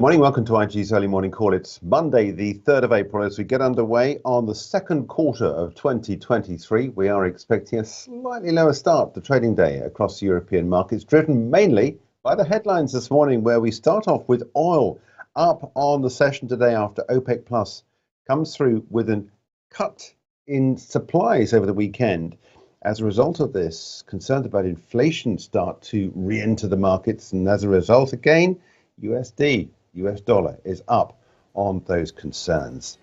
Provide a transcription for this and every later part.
morning, welcome to IG's early morning call. It's Monday, the 3rd of April, as we get underway on the second quarter of 2023. We are expecting a slightly lower start to trading day across the European markets, driven mainly by the headlines this morning, where we start off with oil up on the session today after OPEC Plus comes through with a cut in supplies over the weekend. As a result of this, concerns about inflation start to re-enter the markets, and as a result, again, USD, US dollar, is up on those concerns.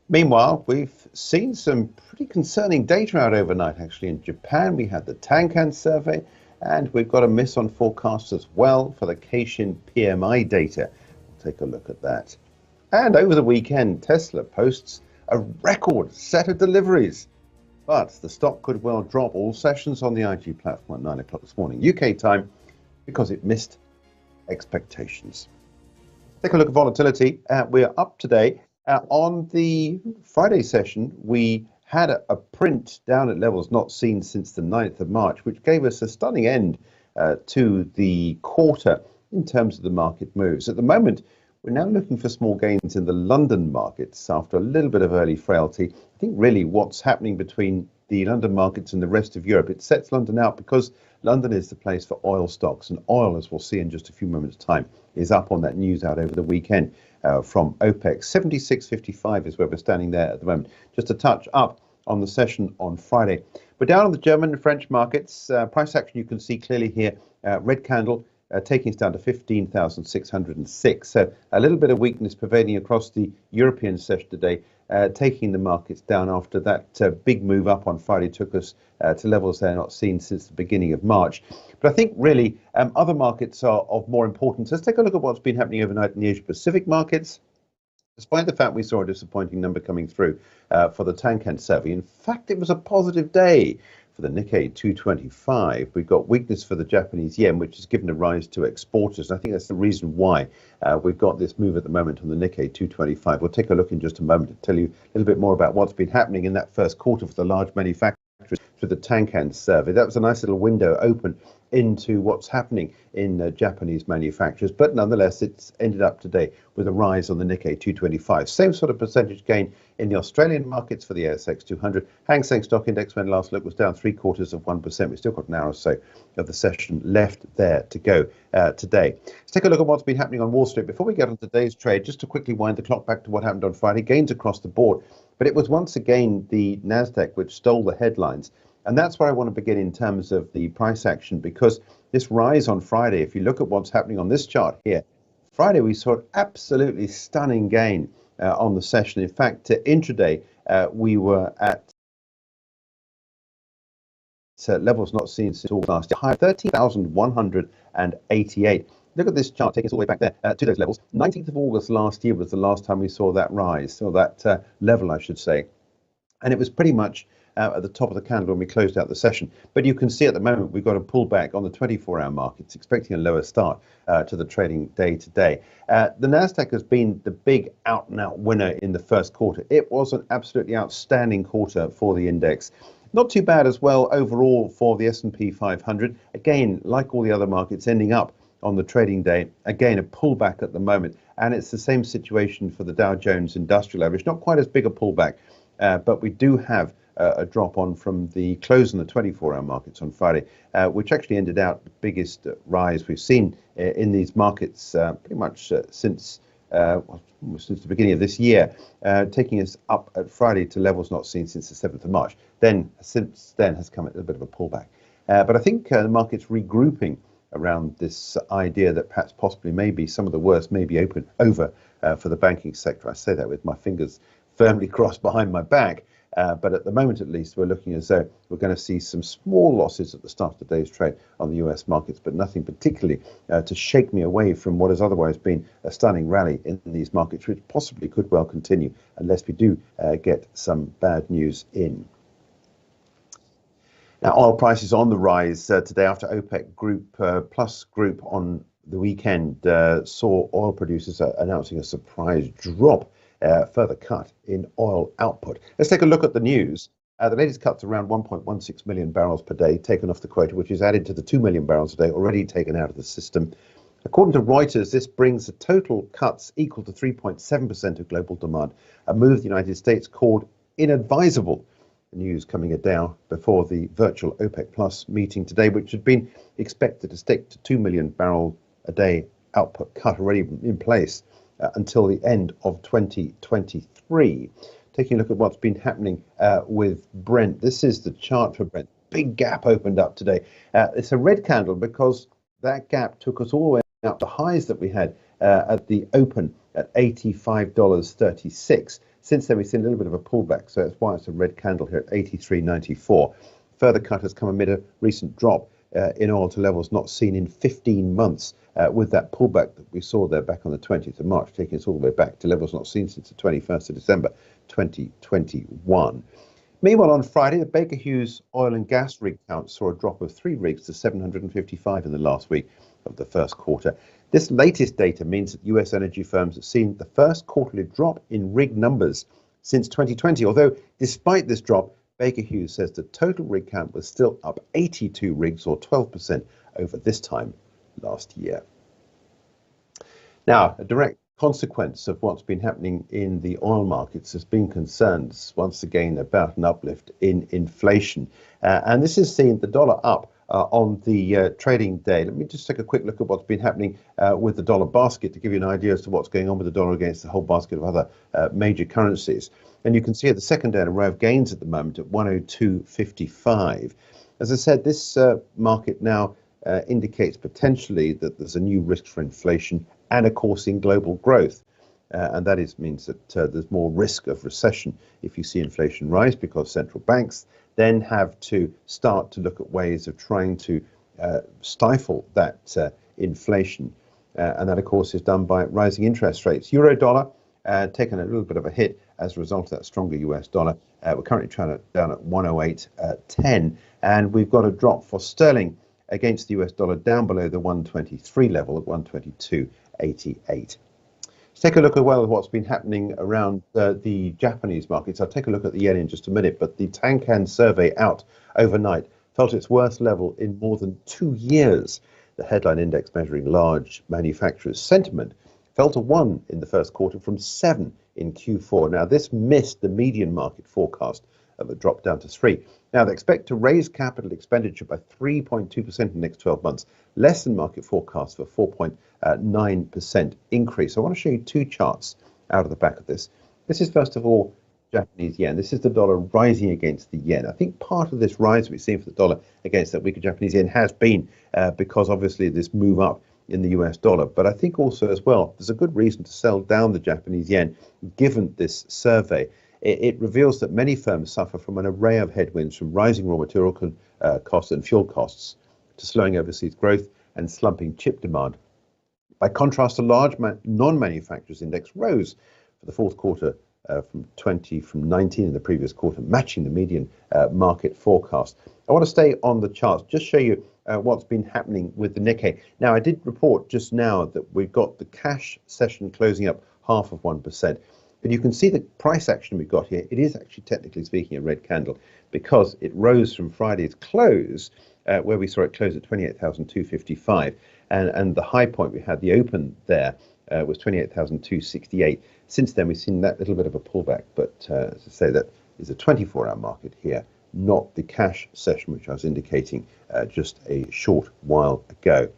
Meanwhile, we've seen some pretty concerning data out overnight. Actually, in Japan, we had the Tankan survey, and we've got a miss on forecasts as well for the Caixin PMI data. We'll take a look at that. And over the weekend, Tesla posts a record set of deliveries, but the stock could well drop all sessions on the IG platform at 9 o'clock this morning, UK time, because it missed expectations. Take a look at volatility. We're up today. On the Friday session, we had a print down at levels not seen since the 9th of March, which gave us a stunning end to the quarter in terms of the market moves. At the moment, we're now looking for small gains in the London markets after a little bit of early frailty. I think really what's happening between the London markets and the rest of Europe, it sets London out because London is the place for oil stocks, and oil, as we'll see in just a few moments' time, is up on that news out over the weekend from OPEC. 76.55 is where we're standing there at the moment, just a touch up on the session on Friday. We're down on the German and French markets. Price action you can see clearly here, red candle, taking us down to 15,606. So a little bit of weakness pervading across the European session today, taking the markets down after that big move up on Friday took us to levels they're not seen since the beginning of March. But I think really other markets are of more importance. Let's take a look at what's been happening overnight in the Asia-Pacific markets. Despite the fact we saw a disappointing number coming through for the Tankan survey, in fact, it was a positive day for the Nikkei 225. We've got weakness for the Japanese yen, which has given a rise to exporters. And I think that's the reason why we've got this move at the moment on the Nikkei 225. We'll take a look in just a moment to tell you a little bit more about what's been happening in that first quarter for the large manufacturers through the Tankan survey. That was a nice little window open into what's happening in Japanese manufacturers, but nonetheless it's ended up today with a rise on the Nikkei 225. Same sort of percentage gain in the Australian markets for the ASX 200. Hang Seng Stock Index, when last look, was down 0.75%. We've still got an hour or so of the session left there to go today. Let's take a look at what's been happening on Wall Street. Before we get on today's trade, just to quickly wind the clock back to what happened on Friday, gains across the board, but it was once again the Nasdaq which stole the headlines. And that's where I want to begin in terms of the price action, because this rise on Friday, if you look at what's happening on this chart here, Friday we saw an absolutely stunning gain on the session. In fact, intraday we were at levels not seen since last year, high 13,188. Look at this chart, taking us all the way back there to those levels. 19th of August last year was the last time we saw that rise, or that level, I should say. And it was pretty much at the top of the candle when we closed out the session. But you can see at the moment we've got a pullback on the 24-hour markets, expecting a lower start to the trading day today. The Nasdaq has been the big out-and-out winner in the first quarter. It was an absolutely outstanding quarter for the index. Not too bad as well overall for the S&P 500. Again, like all the other markets, ending up on the trading day. Again, a pullback at the moment. And it's the same situation for the Dow Jones Industrial Average. Not quite as big a pullback, but we do have a drop on from the close in the 24-hour markets on Friday, which actually ended out the biggest rise we've seen in these markets pretty much since the beginning of this year, taking us up at Friday to levels not seen since the 7th of March. Then, since then, has come a little bit of a pullback. But I think the market's regrouping around this idea that perhaps possibly maybe some of the worst may be over for the banking sector. I say that with my fingers firmly crossed behind my back. But at the moment, at least, we're looking as though we're going to see some small losses at the start of the day's trade on the US markets, but nothing particularly to shake me away from what has otherwise been a stunning rally in these markets, which possibly could well continue unless we do get some bad news in. Now, oil prices on the rise today after OPEC Plus group on the weekend saw oil producers announcing a surprise drop. Further cut in oil output. Let's take a look at the news. The latest cut's around 1.16 million barrels per day taken off the quota, which is added to the 2 million barrels a day already taken out of the system. According to Reuters, this brings the total cuts equal to 3.7% of global demand, a move the United States called inadvisable. The news coming a day before the virtual OPEC Plus meeting today, which had been expected to stick to 2 million barrel a day output cut already in place until the end of 2023. Taking a look at what's been happening with Brent. This is the chart for Brent. Big gap opened up today. It's a red candle because that gap took us all the way up the highs that we had at the open at $85.36. Since then, we've seen a little bit of a pullback, so that's why it's a red candle here at 83.94. Further cut has come amid a recent drop in oil to levels not seen in 15 months, with that pullback that we saw there back on the 20th of March, taking us all the way back to levels not seen since the 21st of December 2021. Meanwhile, on Friday, the Baker Hughes oil and gas rig count saw a drop of 3 rigs to 755 in the last week of the first quarter. This latest data means that US energy firms have seen the first quarterly drop in rig numbers since 2020. Although, despite this drop, Baker Hughes says the total rig count was still up 82 rigs or 12% over this time last year. Now, a direct consequence of what's been happening in the oil markets has been concerns once again about an uplift in inflation. And this has seen the dollar up on the trading day. Let me just take a quick look at what's been happening with the dollar basket to give you an idea as to what's going on with the dollar against the whole basket of other major currencies. And you can see at the second day in a row of gains at the moment at 102.55. As I said, this market now indicates potentially that there's a new risk for inflation and, of course, in global growth. And that means that there's more risk of recession if you see inflation rise, because central banks then have to start to look at ways of trying to stifle that inflation. And that, of course, is done by rising interest rates. Euro dollar taken a little bit of a hit as a result of that stronger US dollar. We're currently down at 108.10. And we've got a drop for sterling against the US dollar down below the 123 level at 122.88. Let's take a look at what's been happening around the Japanese markets. I'll take a look at the yen in just a minute, but the Tankan survey out overnight fell to its worst level in more than 2 years. The headline index measuring large manufacturers' sentiment fell to 1 in the first quarter from 7 in Q4. Now, this missed the median market forecast of a drop down to 3. Now, they expect to raise capital expenditure by 3.2% in the next 12 months, less than market forecast for 4.9% increase. I want to show you 2 charts out of the back of this. This is, first of all, Japanese yen. This is the dollar rising against the yen. I think part of this rise we've seen for the dollar against that weaker Japanese yen has been because, obviously, this move up in the US dollar. But I think also as well, there's a good reason to sell down the Japanese yen, given this survey. It reveals that many firms suffer from an array of headwinds, from rising raw material costs and fuel costs to slowing overseas growth and slumping chip demand. By contrast, a large non-manufacturers index rose for the fourth quarter from 19 in the previous quarter, matching the median market forecast. I want to stay on the charts, just show you what's been happening with the Nikkei. Now, I did report just now that we've got the cash session closing up 0.5%. But you can see the price action we've got here. It is actually, technically speaking, a red candle because it rose from Friday's close, where we saw it close at 28,255. And the high point we had, the open there, was 28,268. Since then, we've seen that little bit of a pullback. But as I say, that is a 24-hour market here, not the cash session, which I was indicating just a short while ago.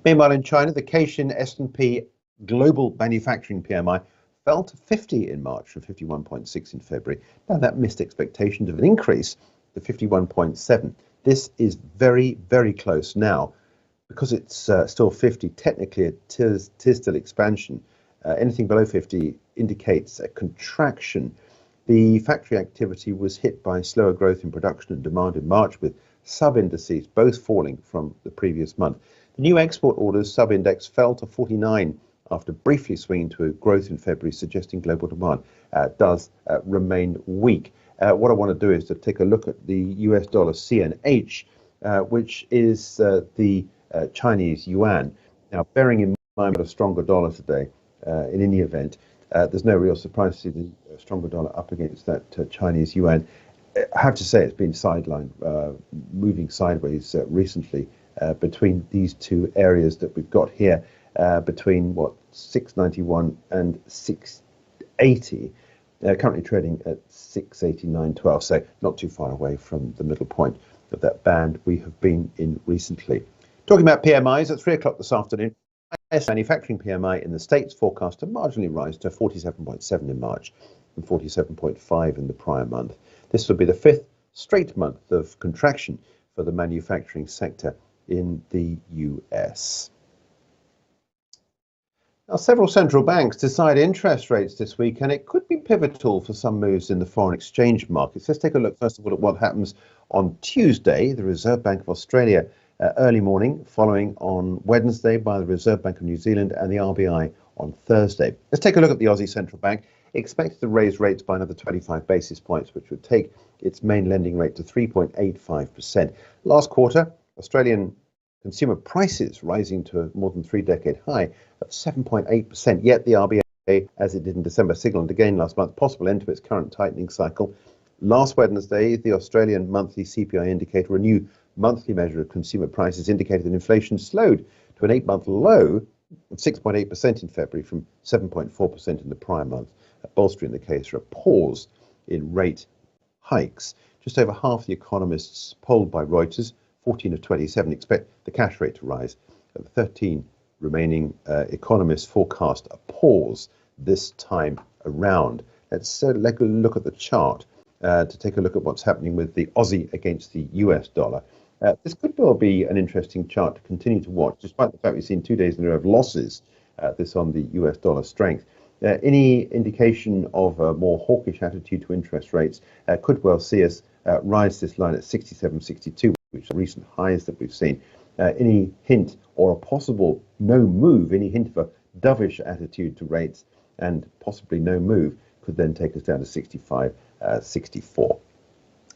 Meanwhile, in China, the Caixin S&P Global Manufacturing PMI fell to 50 in March from 51.6 in February. Now, that missed expectations of an increase to 51.7. This is very, very close now. Because it's still 50, technically it is still expansion. Anything below 50 indicates a contraction. The factory activity was hit by slower growth in production and demand in March, with sub-indices both falling from the previous month. The new export orders sub-index fell to 49 after briefly swinging to a growth in February, suggesting global demand does remain weak. What I want to do is to take a look at the US dollar CNH, which is the Chinese yuan. Now, bearing in mind a stronger dollar today, in any event, there's no real surprise to see the stronger dollar up against that Chinese yuan. I have to say it's been sidelined, moving sideways recently between these two areas that we've got here. between what 691 and 680. Currently trading at 689.12, so not too far away from the middle point of that band we have been in recently. Talking about PMIs, at 3 o'clock this afternoon, manufacturing PMI in the States forecast to marginally rise to 47.7 in March and 47.5 in the prior month. This will be the 5th straight month of contraction for the manufacturing sector in the US. Now, several central banks decide interest rates this week, and it could be pivotal for some moves in the foreign exchange markets. Let's take a look first of all at what happens on Tuesday. The Reserve Bank of Australia early morning, following on Wednesday by the Reserve Bank of New Zealand and the RBI on Thursday. Let's take a look at the Aussie Central Bank. Expected to raise rates by another 25 basis points, which would take its main lending rate to 3.85%. Last quarter, Australian consumer prices rising to a more than 3-decade high of 7.8%. Yet the RBA, as it did in December, signalled again last month possible end to its current tightening cycle. Last Wednesday, the Australian monthly CPI indicator, a new monthly measure of consumer prices, indicated that inflation slowed to an 8-month low of 6.8% in February from 7.4% in the prior month, bolstering the case for a pause in rate hikes. Just over half the economists polled by Reuters, 14 of 27, expect the cash rate to rise. 13 remaining economists forecast a pause this time around. Let's look at the chart to take a look at what's happening with the Aussie against the US dollar. This could well be an interesting chart to continue to watch, despite the fact we've seen 2 days in a row of losses, this on the US dollar strength. Any indication of a more hawkish attitude to interest rates could well see us rise this line at 67.62, which are recent highs that we've seen. Any hint or a possible no move, any hint of a dovish attitude to rates and possibly no move could then take us down to 65.64.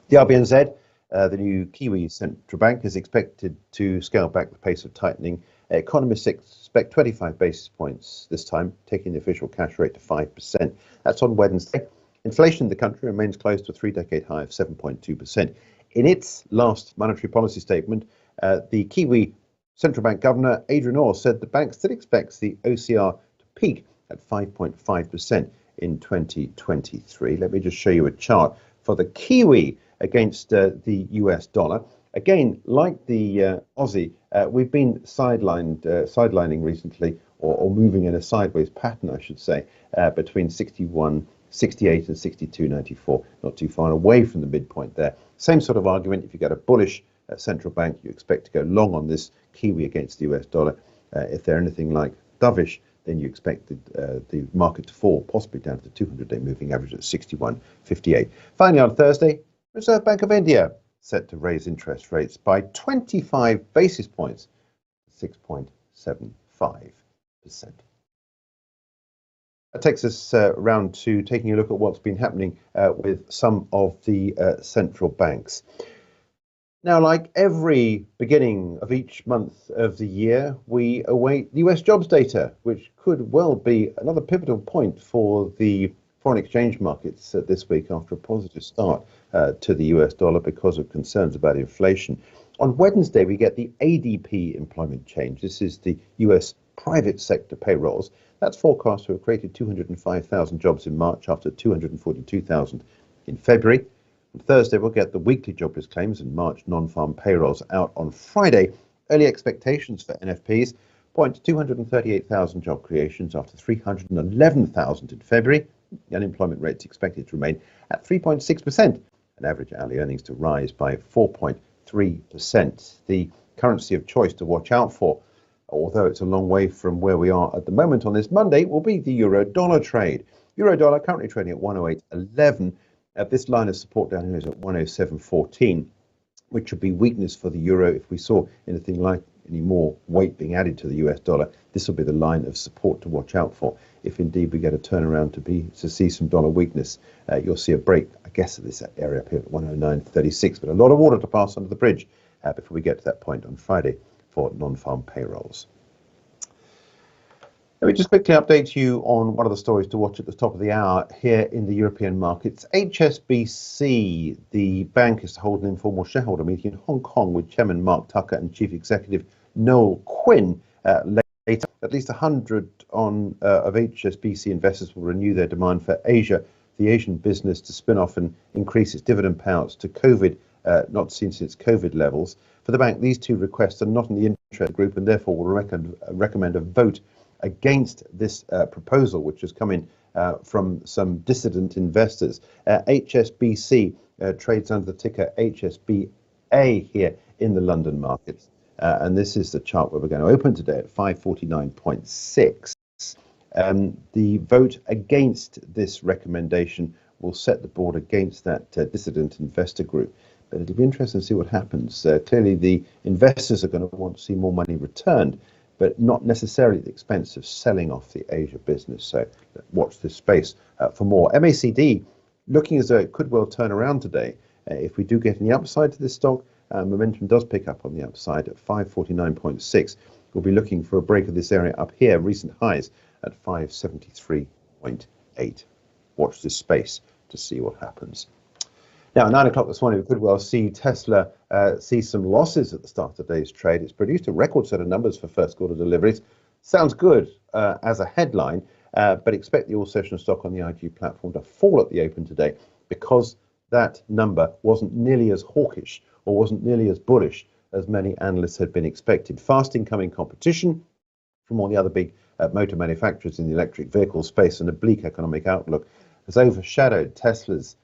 The RBNZ, the new Kiwi central bank, is expected to scale back the pace of tightening. Economists expect 25 basis points this time, taking the official cash rate to 5%. That's on Wednesday. Inflation in the country remains close to a 3-decade high of 7.2%. In its last monetary policy statement, the Kiwi Central Bank Governor, Adrian Orr, said the bank still expects the OCR to peak at 5.5% in 2023. Let me just show you a chart for the Kiwi against the US dollar. Again, like the Aussie, we've been sidelining recently, or moving in a sideways pattern, I should say, between 61.68 and 62.94, not too far away from the midpoint there. Same sort of argument. If you get a bullish central bank, you expect to go long on this Kiwi against the US dollar. If they're anything like dovish, then you expect the market to fall, possibly down to the 200-day moving average at 61.58. Finally, on Thursday, Reserve Bank of India set to raise interest rates by 25 basis points to 6.75%. That takes us around to taking a look at what's been happening with some of the central banks. Now, like every beginning of each month of the year, we await US jobs data, which could well be another pivotal point for the foreign exchange markets this week after a positive start to the US dollar because of concerns about inflation. On Wednesday, we get the ADP employment change. This is the US private sector payrolls. That's forecast to have created 205,000 jobs in March after 242,000 in February. On Thursday, we'll get the weekly jobless claims and March non-farm payrolls out on Friday. Early expectations for NFPs point to 238,000 job creations after 311,000 in February. The unemployment rate is expected to remain at 3.6%, and average hourly earnings to rise by 4.3%. The currency of choice to watch out for, although it's a long way from where we are at the moment on this Monday, will be the euro-dollar trade. Euro-dollar currently trading at 108.11. This line of support down here is at 107.14, which would be weakness for the euro. If we saw anything like any more weight being added to the US dollar, this will be the line of support to watch out for. If indeed we get a turnaround to see some dollar weakness, you'll see a break, I guess, at this area up here at 109.36. But a lot of water to pass under the bridge before we get to that point on Friday for non-farm payrolls. Let me just quickly update you on one of the stories to watch at the top of the hour here in the European markets. HSBC, the bank, is to hold an informal shareholder meeting in Hong Kong with Chairman Mark Tucker and Chief Executive Noel Quinn later At least 100 of HSBC investors will renew their demand for Asia, the Asian business, to spin off and increase its dividend payouts to COVID, not seen since COVID levels. For the bank, these two requests are not in the interest of the group and therefore will recommend a vote against this proposal, which has come in from some dissident investors. HSBC trades under the ticker HSBA here in the London markets. And this is the chart where we're going to open today at 549.6. The vote against this recommendation will set the board against that dissident investor group. But it'll be interesting to see what happens. Clearly, the investors are going to want to see more money returned, but not necessarily at the expense of selling off the Asia business. So watch this space for more. MACD looking as though it could well turn around today. If we do get any upside to this stock, momentum does pick up on the upside at 549.6. We'll be looking for a break of this area up here, recent highs at 573.8. Watch this space to see what happens. Now, at 9 o'clock this morning, we could well see Tesla see some losses at the start of today's trade. It's produced a record set of numbers for first quarter deliveries. Sounds good as a headline, but expect the all-session stock on the IG platform to fall at the open today because that number wasn't nearly as hawkish or wasn't nearly as bullish as many analysts had been expecting. Fast incoming competition from all the other big motor manufacturers in the electric vehicle space and a bleak economic outlook has overshadowed Tesla's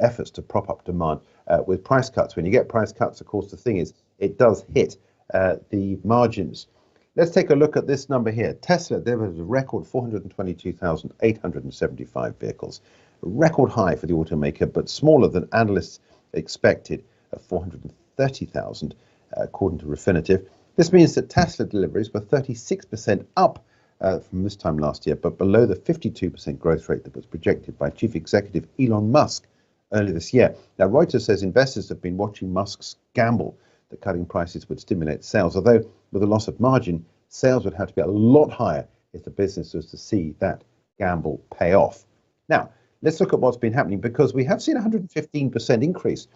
efforts to prop up demand with price cuts. When you get price cuts, of course, the thing is it does hit the margins. Let's take a look at this number here. Tesla, there was a record 422,875 vehicles. A record high for the automaker, but smaller than analysts expected at 430,000, according to Refinitiv. This means that Tesla deliveries were 36% up from this time last year, but below the 52% growth rate that was projected by Chief Executive Elon Musk earlier this year. Now, Reuters says investors have been watching Musk's gamble that cutting prices would stimulate sales, although with a loss of margin, sales would have to be a lot higher if the business was to see that gamble pay off. Now, let's look at what's been happening, because we have seen a 115% increase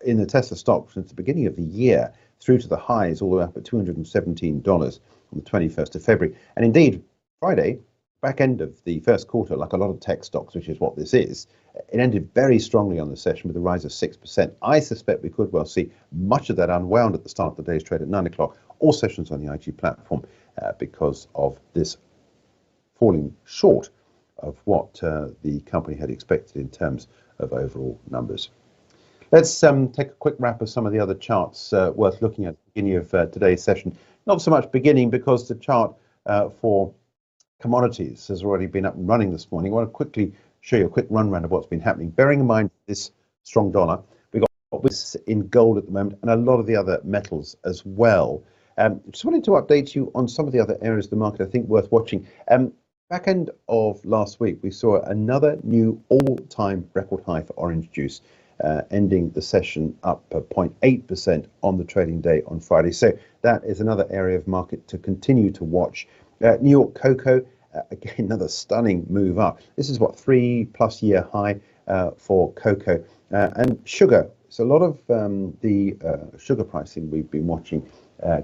in the Tesla stock since the beginning of the year, through to the highs all the way up at $217 on the 21st of February. And indeed, Friday, back end of the first quarter, like a lot of tech stocks, which is what this is, it ended very strongly on the session with a rise of 6%. I suspect we could well see much of that unwound at the start of the day's trade at 9 o'clock. All sessions on the IG platform because of this falling short of what the company had expected in terms of overall numbers. Let's take a quick wrap of some of the other charts worth looking at the beginning of today's session. Not so much beginning, because the chart for commodities has already been up and running this morning. I want to quickly show you a quick run round of what's been happening. Bearing in mind this strong dollar, we've got this in gold at the moment and a lot of the other metals as well. Just wanted to update you on some of the other areas of the market I think worth watching. Back end of last week, we saw another new all-time record high for orange juice, ending the session up 0.8% on the trading day on Friday. So that is another area of market to continue to watch. New York cocoa, again, another stunning move up. This is what, 3+ year high for cocoa. And sugar, so a lot of the sugar pricing we've been watching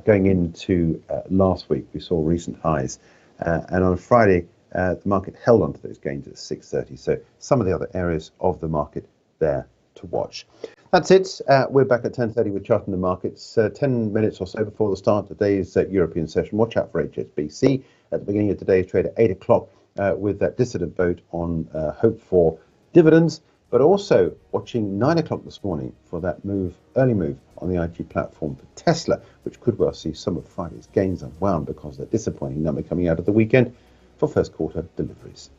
going into last week, we saw recent highs. And on Friday, the market held on to those gains at 6.30. So some of the other areas of the market there to watch. That's it. We're back at 10:30 with Charting the Markets. 10 minutes or so before the start of today's European session. Watch out for HSBC at the beginning of today's trade at 8 o'clock with that dissident vote on hope for dividends, but also watching 9 o'clock this morning for that early move on the IG platform for Tesla, which could well see some of Friday's gains unwound because of that disappointing number coming out of the weekend for first quarter deliveries.